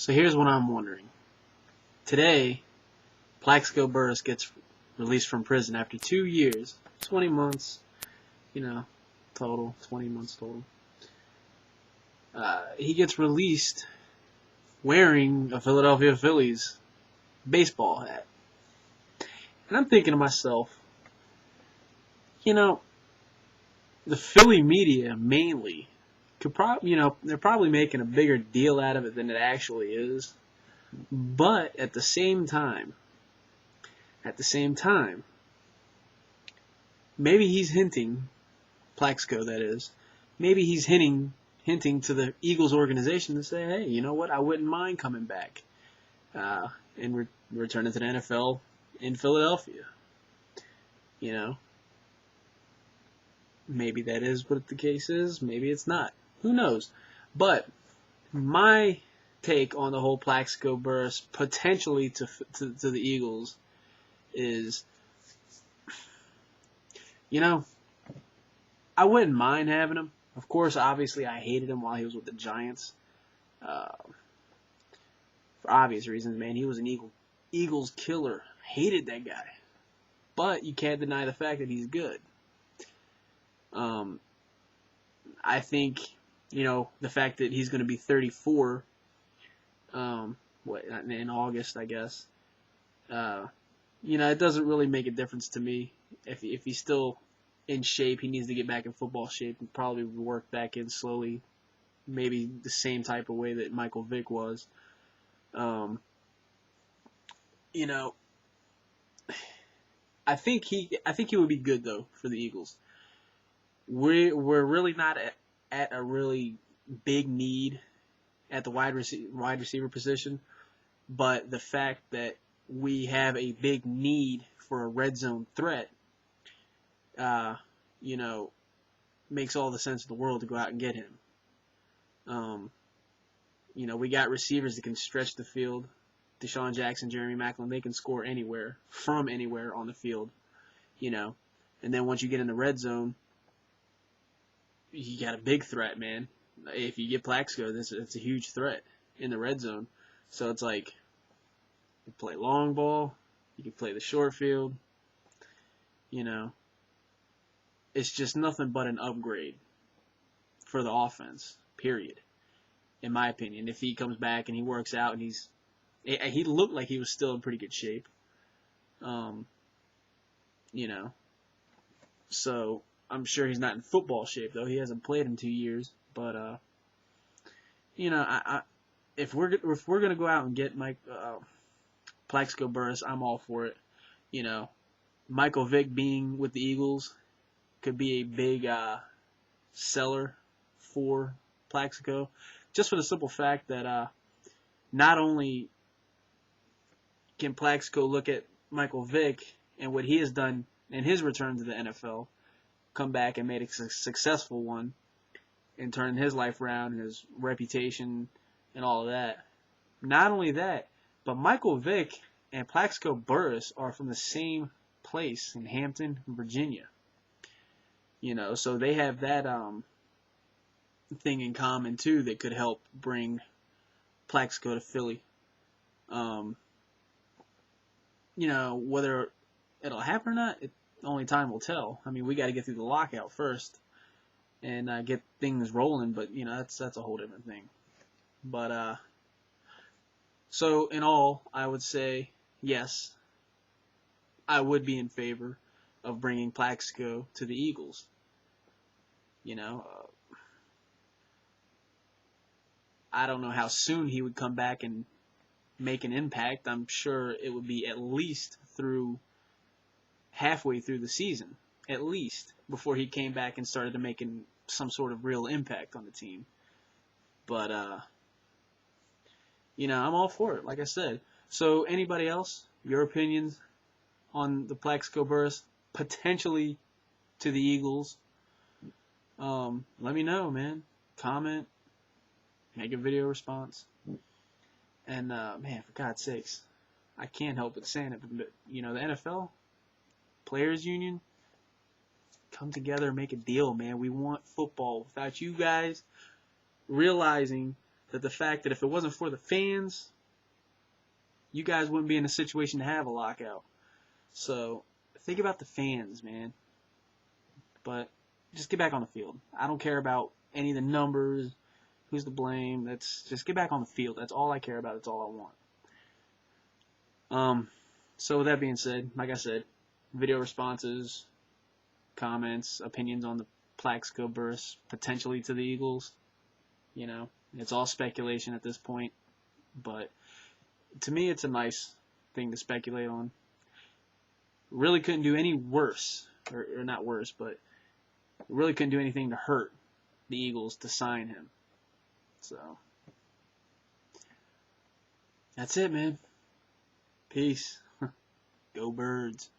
So here's what I'm wondering. Today, Plaxico Burress gets released from prison after 2 years, 20 months, total, 20 months total. He gets released wearing a Philadelphia Phillies baseball hat. And I'm thinking to myself, the Philly media mainly they're probably making a bigger deal out of it than it actually is. But at the same time, maybe he's hinting, Plaxico that is, maybe he's hinting to the Eagles organization to say, hey, you know what, I wouldn't mind coming back and returning to the NFL in Philadelphia. Maybe that is what the case is, maybe it's not. Who knows? But my take on the whole Plaxico Burress potentially to the Eagles is, I wouldn't mind having him. Of course, obviously, I hated him while he was with the Giants. For obvious reasons, man. He was an Eagles killer. Hated that guy. But you can't deny the fact that he's good. I think, the fact that he's going to be 34, in August, I guess. It doesn't really make a difference to me. If he's still in shape, he needs to get back in football shape and probably work back in slowly, maybe the same type of way that Michael Vick was. I think he would be good though for the Eagles. We're really not at a really big need at the wide receiver position, but the fact that we have a big need for a red zone threat, makes all the sense in the world to go out and get him. We got receivers that can stretch the field. Deshaun Jackson, Jeremy Maclin, they can score anywhere, from anywhere on the field, And then once you get in the red zone, you got a big threat, man. If you get Plaxico, it's a huge threat in the red zone. So it's like, you play long ball, you can play the short field, It's just nothing but an upgrade for the offense, period, in my opinion. If he comes back and he works out and he looked like he was still in pretty good shape, So I'm sure he's not in football shape, though. He hasn't played in 2 years. But, if we're gonna go out and get Plaxico Burress, I'm all for it. Michael Vick being with the Eagles could be a big seller for Plaxico, just for the simple fact that not only can Plaxico look at Michael Vick and what he has done in his return to the NFL, come back and made a successful one, and turn his life around, his reputation, and all of that. Not only that, but Michael Vick and Plaxico Burress are from the same place in Hampton, Virginia. So they have that thing in common too that could help bring Plaxico to Philly. Whether it'll happen or not, only time will tell. I mean, we got to get through the lockout first and get things rolling, but that's a whole different thing. But so in all, I would say yes, I would be in favor of bringing Plaxico to the Eagles. I don't know how soon he would come back and make an impact. I'm sure it would be at least halfway through the season, at least, before he came back and started to making some sort of real impact on the team. But, I'm all for it, like I said. So anybody else, your opinions on the Plaxico Burress potentially to the Eagles? Let me know, man. Comment, make a video response. And, man, for God's sakes, I can't help but saying it, but, the NFL, Players Union, come together and make a deal, man. We want football. Without you guys realizing that the fact that if it wasn't for the fans, you guys wouldn't be in a situation to have a lockout. So think about the fans, man. But just get back on the field. I don't care about any of the numbers, who's to blame. That's just get back on the field. That's all I care about. That's all I want. So with that being said, like I said, video responses, comments, opinions on the Plaxico burst potentially to the Eagles. You know, it's all speculation at this point, but to me, it's a nice thing to speculate on. Really couldn't do any worse, or not worse, but really couldn't do anything to hurt the Eagles to sign him. So that's it, man. Peace. Go Birds.